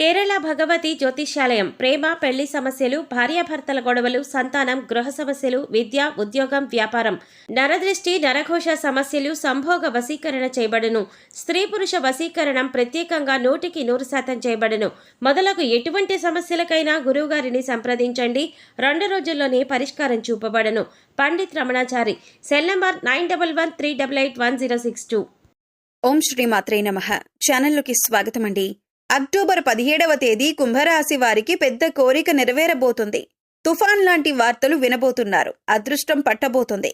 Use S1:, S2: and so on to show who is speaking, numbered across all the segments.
S1: కేరళ భగవతి జ్యోతిష్యాలయం ప్రేమ పెళ్లి సమస్యలు, భార్యాభర్తల గొడవలు, సంతానం, గృహ సమస్యలు, విద్య, ఉద్యోగం, వ్యాపారం, నరదృష్టి, నరఘోష సమస్యలు, సంభోగ వశీకరణ చేయబడును. స్త్రీ పురుష వశీకరణం ప్రత్యేకంగా 100% చేయబడును. మొదలగు ఎటువంటి సమస్యలకైనా గురువుగారిని సంప్రదించండి. 2 రోజుల్లోనే పరిష్కారం చూపబడను. పండిత్ రమణాచారి. Cell number 9113881062.
S2: ఓం శ్రీ మాత్రే నమః. ఛానల్లోకి స్వాగతం అండి. అక్టోబర్ 17వ తేదీ కుంభరాశి వారికి పెద్ద కోరిక నెరవేరబోతుంది. తుఫాన్ లాంటి వార్తలు వినబోతున్నారు. అదృష్టం పట్టబోతుంది.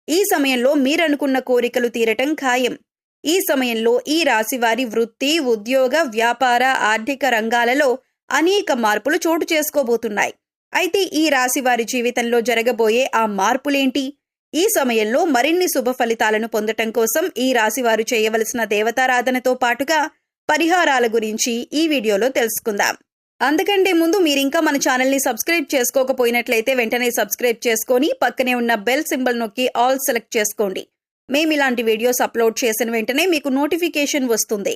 S2: ఈ సమయంలో మీరనుకున్న కోరికలు తీరటం ఖాయం. ఈ సమయంలో ఈ రాశి వారి వృత్తి, ఉద్యోగ, వ్యాపార, ఆర్థిక రంగాలలో అనేక మార్పులు చోటు చేసుకోబోతున్నాయి. అయితే ఈ రాశి వారి జీవితంలో జరగబోయే ఆ మార్పులేంటి? ఈ సమయంలో మరిన్ని శుభ ఫలితాలను పొందటం కోసం ఈ రాశివారు చేయవలసిన దేవతారాధనతో పాటుగా పరిహారాల గురించి ఈ వీడియోలో తెలుసుకుందాం. అందుకంటే ముందు మీరింకా మన ఛానల్ని సబ్స్క్రైబ్ చేసుకోకపోయినట్లయితే వెంటనే సబ్స్క్రైబ్ చేసుకొని పక్కనే ఉన్న బెల్ సింబల్ నొక్కి ఆల్ సెలెక్ట్ చేసుకోండి. మేమిలాంటి వీడియోస్ అప్లోడ్ చేసిన వెంటనే మీకు నోటిఫికేషన్ వస్తుంది.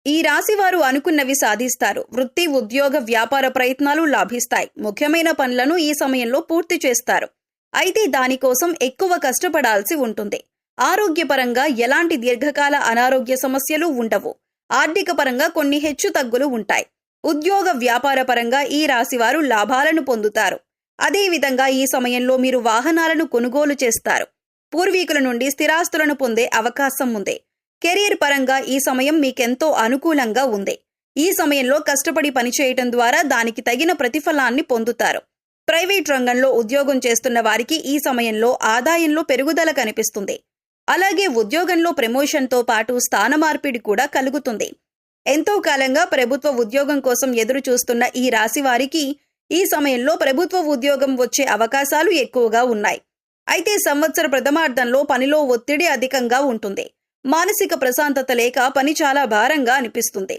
S2: ఈ రాశివారు అనుకున్నవి సాధిస్తారు. వృత్తి, ఉద్యోగ, వ్యాపార ప్రయత్నాలు లాభిస్తాయి. ముఖ్యమైన పనులను ఈ సమయంలో పూర్తి చేస్తారు. అయితే దానికోసం ఎక్కువ కష్టపడాల్సి ఉంటుంది. ఆరోగ్యపరంగా ఎలాంటి దీర్ఘకాల అనారోగ్య సమస్యలు ఉండవు. ఆర్థిక పరంగా కొన్ని హెచ్చు తగ్గులు ఉంటాయి. ఉద్యోగ, వ్యాపార పరంగా ఈ రాశివారు లాభాలను పొందుతారు. అదేవిధంగా ఈ సమయంలో మీరు వాహనాలను కొనుగోలు చేస్తారు. పూర్వీకుల నుండి స్థిరాస్తులను పొందే అవకాశం ఉంది. కెరీర్ పరంగా ఈ సమయం మీకెంతో అనుకూలంగా ఉంది. ఈ సమయంలో కష్టపడి పనిచేయటం ద్వారా దానికి తగిన ప్రతిఫలాన్ని పొందుతారు. ప్రైవేట్ రంగంలో ఉద్యోగం చేస్తున్న వారికి ఈ సమయంలో ఆదాయంలో పెరుగుదల కనిపిస్తుంది. అలాగే ఉద్యోగంలో ప్రమోషన్తో పాటు స్థాన మార్పిడి కూడా కలుగుతుంది. ఎంతో కాలంగా ప్రభుత్వ ఉద్యోగం కోసం ఎదురు చూస్తున్న ఈ రాశి వారికి ఈ సమయంలో ప్రభుత్వ ఉద్యోగం వచ్చే అవకాశాలు ఎక్కువగా ఉన్నాయి. అయితే సంవత్సర ప్రథమార్థంలో పనిలో ఒత్తిడి అధికంగా ఉంటుంది. మానసిక ప్రశాంతత లేక పని చాలా భారంగా అనిపిస్తుంది.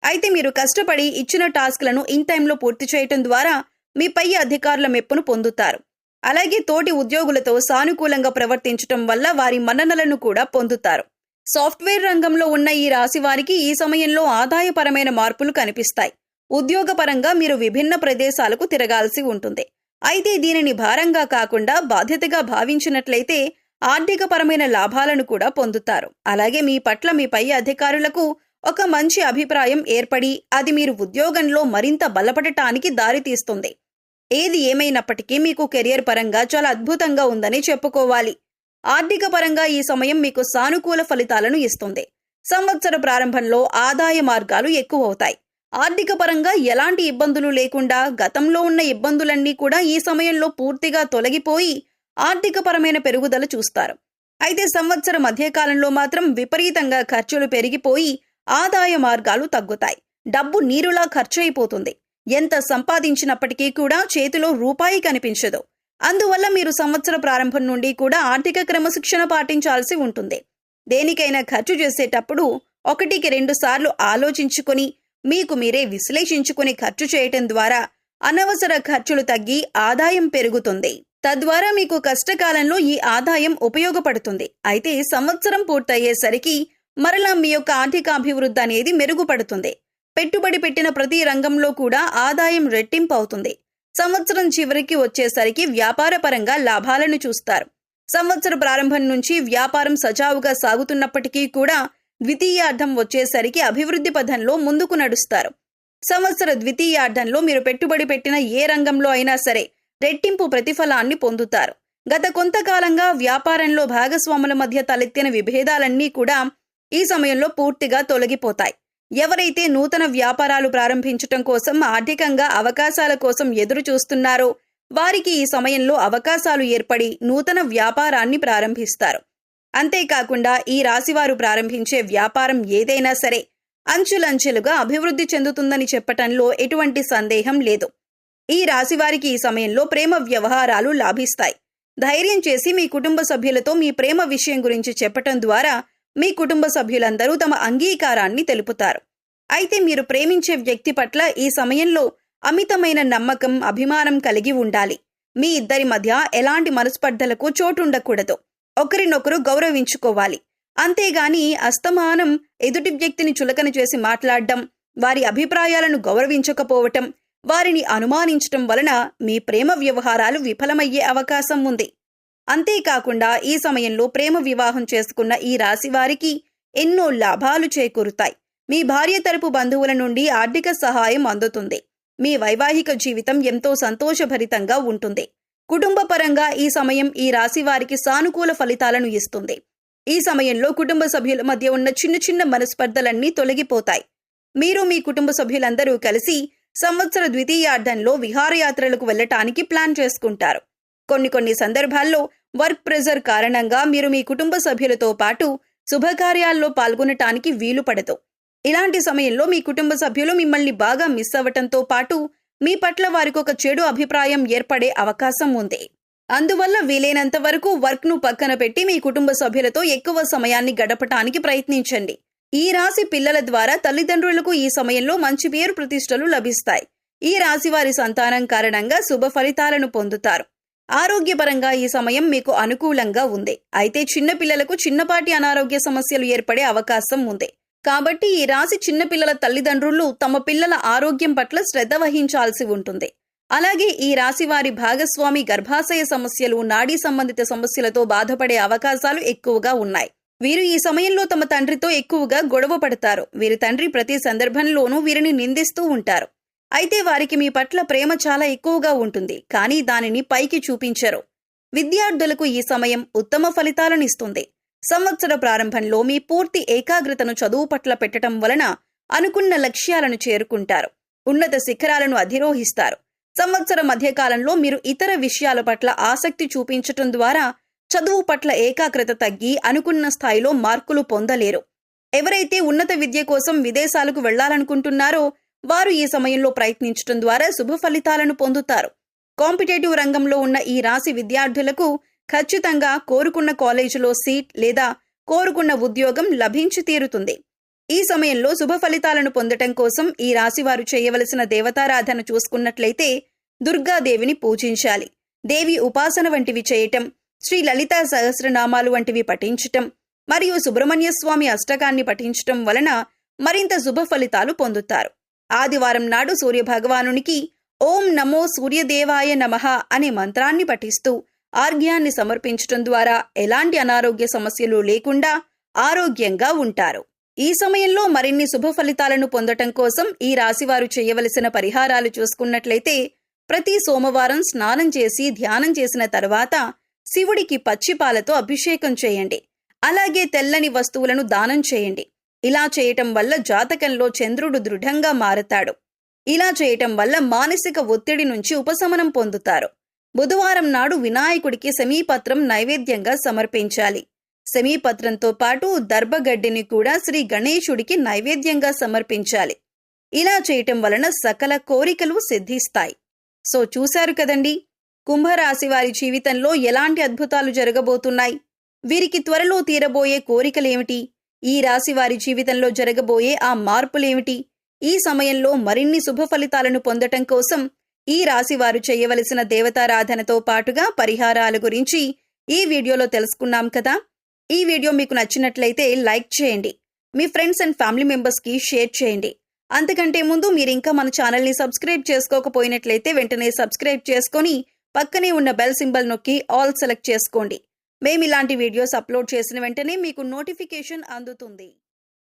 S2: అయితే మీరు కష్టపడి ఇచ్చిన టాస్క్లను ఇన్ టైంలో పూర్తి చేయటం ద్వారా మీ పై అధికారుల మెప్పును పొందుతారు. అలాగే తోటి ఉద్యోగులతో సానుకూలంగా ప్రవర్తించటం వల్ల వారి మన్ననలను కూడా పొందుతారు. సాఫ్ట్వేర్ రంగంలో ఉన్న ఈ రాశి వారికి ఈ సమయంలో ఆదాయపరమైన మార్పులు కనిపిస్తాయి. ఉద్యోగపరంగా మీరు విభిన్న ప్రదేశాలకు తిరగాల్సి ఉంటుంది. అయితే దీనిని భారంగా కాకుండా బాధ్యతగా భావించినట్లయితే ఆర్థికపరమైన లాభాలను కూడా పొందుతారు. అలాగే మీ పట్ల మీ పై అధికారులకు ఒక మంచి అభిప్రాయం ఏర్పడి అది మీరు ఉద్యోగంలో మరింత బలపడటానికి దారితీస్తుంది. ఏది ఏమైనప్పటికీ మీకు కెరియర్ పరంగా చాలా అద్భుతంగా ఉందని చెప్పుకోవాలి. ఆర్థిక పరంగా ఈ సమయం మీకు సానుకూల ఫలితాలను ఇస్తుంది. సంవత్సర ప్రారంభంలో ఆదాయ మార్గాలు ఎక్కువవుతాయి. ఆర్థిక పరంగా ఎలాంటి ఇబ్బందులు లేకుండా గతంలో ఉన్న ఇబ్బందులన్నీ కూడా ఈ సమయంలో పూర్తిగా తొలగిపోయి ఆర్థిక పరమైన పెరుగుదల చూస్తారు. అయితే సంవత్సర మధ్యకాలంలో మాత్రం విపరీతంగా ఖర్చులు పెరిగిపోయి ఆదాయ మార్గాలు తగ్గుతాయి. డబ్బు నీరులా ఖర్చు అయిపోతుంది. ఎంత సంపాదించినప్పటికీ కూడా చేతిలో రూపాయి కనిపించదు. అందువల్ల మీరు సంవత్సర ప్రారంభం నుండి కూడా ఆర్థిక క్రమశిక్షణ పాటించాల్సి ఉంటుంది. దేనికైనా ఖర్చు చేసేటప్పుడు 1-2 సార్లు ఆలోచించుకొని మీకు మీరే విశ్లేషించుకుని ఖర్చు చేయటం ద్వారా అనవసర ఖర్చులు తగ్గి ఆదాయం పెరుగుతుంది. తద్వారా మీకు కష్టకాలంలో ఈ ఆదాయం ఉపయోగపడుతుంది. అయితే సంవత్సరం పూర్తయ్యేసరికి మరలా మీ యొక్క ఆర్థిక అభివృద్ధి అనేది మెరుగుపడుతుంది. పెట్టుబడి పెట్టిన ప్రతి రంగంలో కూడా ఆదాయం రెట్టింపు అవుతుంది. సంవత్సరం చివరికి వచ్చేసరికి వ్యాపార పరంగా లాభాలను చూస్తారు. సంవత్సర ప్రారంభం నుంచి వ్యాపారం సజావుగా సాగుతున్నప్పటికీ కూడా ద్వితీయార్థం వచ్చేసరికి అభివృద్ధి పథంలో ముందుకు నడుస్తారు. సంవత్సర ద్వితీయార్థంలో మీరు పెట్టుబడి పెట్టిన ఏ రంగంలో అయినా సరే రెట్టింపు ప్రతిఫలాన్ని పొందుతారు. గత కొంతకాలంగా వ్యాపారంలో భాగస్వాముల మధ్య తలెత్తిన విభేదాలన్నీ కూడా ఈ సమయంలో పూర్తిగా తొలగిపోతాయి. ఎవరైతే నూతన వ్యాపారాలు ప్రారంభించటం కోసం ఆర్థికంగా అవకాశాల కోసం ఎదురు చూస్తున్నారో వారికి ఈ సమయంలో అవకాశాలు ఏర్పడి నూతన వ్యాపారాన్ని ప్రారంభిస్తారు. అంతేకాకుండా ఈ రాశివారు ప్రారంభించే వ్యాపారం ఏదైనా సరే అంచులంచెలుగా అభివృద్ధి చెందుతుందని చెప్పటంలో ఎటువంటి సందేహం లేదు. ఈ రాశివారికి ఈ సమయంలో ప్రేమ వ్యవహారాలు లాభిస్తాయి. ధైర్యం చేసి మీ కుటుంబ సభ్యులతో మీ ప్రేమ విషయం గురించి చెప్పటం ద్వారా మీ కుటుంబ సభ్యులందరూ తమ అంగీకారాన్ని తెలుపుతారు. అయితే మీరు ప్రేమించే వ్యక్తి పట్ల ఈ సమయంలో అమితమైన నమ్మకం, అభిమానం కలిగి ఉండాలి. మీ ఇద్దరి మధ్య ఎలాంటి మనస్పర్ధలకు చోటుండకూడదు. ఒకరినొకరు గౌరవించుకోవాలి. అంతేగాని అస్తమానం ఎదుటి వ్యక్తిని చులకన చేసి మాట్లాడడం, వారి అభిప్రాయాలను గౌరవించకపోవటం, వారిని అనుమానించటం వలన మీ ప్రేమ వ్యవహారాలు విఫలమయ్యే అవకాశం ఉంది. అంతేకాకుండా ఈ సమయంలో ప్రేమ వివాహం చేసుకున్న ఈ రాశి వారికి ఎన్నో లాభాలు చేకూరుతాయి. మీ భార్య తరపు బంధువుల నుండి ఆర్థిక సహాయం అందుతుంది. మీ వైవాహిక జీవితం ఎంతో సంతోషభరితంగా ఉంటుంది. కుటుంబపరంగా ఈ సమయం ఈ రాశి వారికి సానుకూల ఫలితాలను ఇస్తుంది. ఈ సమయంలో కుటుంబ సభ్యుల మధ్య ఉన్న చిన్న చిన్న మనస్పర్ధలన్నీ తొలగిపోతాయి. మీరు మీ కుటుంబ సభ్యులందరూ కలిసి సంవత్సర ద్వితీయార్థంలో విహారయాత్రలకు వెళ్లటానికి ప్లాన్ చేసుకుంటారు. కొన్ని సందర్భాల్లో వర్క్ ప్రెజర్ కారణంగా మీరు మీ కుటుంబ సభ్యులతో పాటు శుభకార్యాల్లో పాల్గొనటానికి వీలు పడదు. ఇలాంటి సమయంలో మీ కుటుంబ సభ్యులు మిమ్మల్ని బాగా మిస్ అవ్వటంతో పాటు మీ పట్ల వారికి ఒక చెడు అభిప్రాయం ఏర్పడే అవకాశం ఉంది. అందువల్ల వీలైనంత వరకు వర్క్ను పక్కన పెట్టి మీ కుటుంబ సభ్యులతో ఎక్కువ సమయాన్ని గడపటానికి ప్రయత్నించండి. ఈ రాశి పిల్లల ద్వారా తల్లిదండ్రులకు ఈ సమయంలో మంచి పేరు ప్రతిష్టలు లభిస్తాయి. ఈ రాశి వారి సంతానం కారణంగా శుభ ఫలితాలను పొందుతారు. ఆరోగ్యపరంగా ఈ సమయం మీకు అనుకూలంగా ఉంది. అయితే చిన్న పిల్లలకు చిన్నపాటి అనారోగ్య సమస్యలు ఏర్పడే అవకాశం ఉంది. కాబట్టి ఈ రాశి చిన్నపిల్లల తల్లిదండ్రులు తమ పిల్లల ఆరోగ్యం పట్ల శ్రద్ధ వహించాల్సి ఉంటుంది. అలాగే ఈ రాశి వారి భాగస్వామి గర్భాశయ సమస్యలు, నాడీ సంబంధిత సమస్యలతో బాధపడే అవకాశాలు ఎక్కువగా ఉన్నాయి. వీరు ఈ సమయంలో తమ తండ్రితో ఎక్కువగా గొడవ పడతారు. వీరి తండ్రి ప్రతి సందర్భంలోనూ వీరిని నిందిస్తూ ఉంటారు. అయితే వారికి మీ పట్ల ప్రేమ చాలా ఎక్కువగా ఉంటుంది, కానీ దానిని పైకి చూపించరు. విద్యార్థులకు ఈ సమయం ఉత్తమ ఫలితాలను ఇస్తుంది. సంవత్సర ప్రారంభంలో మీ పూర్తి ఏకాగ్రతను చదువు పట్ల పెట్టడం వలన అనుకున్న లక్ష్యాలను చేరుకుంటారు. ఉన్నత శిఖరాలను అధిరోహిస్తారు. సంవత్సర మధ్యకాలంలో మీరు ఇతర విషయాల పట్ల ఆసక్తి చూపించటం ద్వారా చదువు పట్ల ఏకాగ్రత తగ్గి అనుకున్న స్థాయిలో మార్కులు పొందలేరు. ఎవరైతే ఉన్నత విద్య కోసం విదేశాలకు వెళ్లాలనుకుంటున్నారో వారు ఈ సమయంలో ప్రయత్నించడం ద్వారా శుభ ఫలితాలను పొందుతారు. కాంపిటేటివ్ రంగంలో ఉన్న ఈ రాశి విద్యార్థులకు ఖచ్చితంగా కోరుకున్న కాలేజీలో సీట్ లేదా కోరుకున్న ఉద్యోగం లభించి తీరుతుంది. ఈ సమయంలో శుభ ఫలితాలను పొందటం కోసం ఈ రాశి వారు చేయవలసిన దేవతారాధన చూసుకున్నట్లయితే దుర్గాదేవిని పూజించాలి. దేవి ఉపాసన వంటివి చేయటం, శ్రీ లలితా సహస్రనామాలు వంటివి పఠించటం మరియు సుబ్రహ్మణ్య స్వామి అష్టకాన్ని పఠించటం వలన మరింత శుభ ఫలితాలు పొందుతారు. ఆదివారం నాడు సూర్యభగవానునికి ఓం నమో సూర్యదేవాయ నమః అనే మంత్రాన్ని పఠిస్తూ ఆర్ఘ్యాన్ని సమర్పించటం ద్వారా ఎలాంటి అనారోగ్య సమస్యలు లేకుండా ఆరోగ్యంగా ఉంటారు. ఈ సమయంలో మరిన్ని శుభ ఫలితాలను పొందటం కోసం ఈ రాశివారు చేయవలసిన పరిహారాలు చూసుకున్నట్లయితే ప్రతి సోమవారం స్నానం చేసి ధ్యానం చేసిన తర్వాత శివుడికి పచ్చిపాలతో అభిషేకం చేయండి. అలాగే తెల్లని వస్తువులను దానం చేయండి. ఇలా చేయటం వల్ల జాతకంలో చంద్రుడు దృఢంగా మారతాడు. ఇలా చేయటం వల్ల మానసిక ఒత్తిడి నుంచి ఉపశమనం పొందుతారు. బుధవారం నాడు వినాయకుడికి శమీపత్రం నైవేద్యంగా సమర్పించాలి. శమీపత్రంతో పాటు దర్భగడ్డిని కూడా శ్రీ గణేశుడికి నైవేద్యంగా సమర్పించాలి. ఇలా చేయటం వలన సకల కోరికలు సిద్ధిస్తాయి. సో చూశారు కదండి, కుంభరాశి వారి జీవితంలో ఎలాంటి అద్భుతాలు జరగబోతున్నాయి. వీరికి త్వరలో తీరబోయే కోరికలేమిటి, ఈ రాశి వారి జీవితంలో జరగబోయే ఆ మార్పులేమిటి, ఈ సమయంలో మరిన్ని శుభ ఫలితాలను పొందటం కోసం ఈ రాశి వారు చేయవలసిన దేవతారాధనతో పాటుగా పరిహారాల గురించి ఈ వీడియోలో తెలుసుకున్నాం కదా. ఈ వీడియో మీకు నచ్చినట్లయితే లైక్ చేయండి. మీ ఫ్రెండ్స్ అండ్ ఫ్యామిలీ మెంబర్స్కి షేర్ చేయండి. అంతకంటే ముందు మీరు ఇంకా మన ఛానల్ని సబ్స్క్రైబ్ చేసుకోకపోయినట్లయితే వెంటనే సబ్స్క్రైబ్ చేసుకొని పక్కనే ఉన్న బెల్ సింబల్ నొక్కి ఆల్ సెలెక్ట్ చేసుకోండి. మేము ఇలాంటి వీడియోస్ అప్లోడ్ చేసిన వెంటనే మీకు నోటిఫికేషన్ అందుతుంది.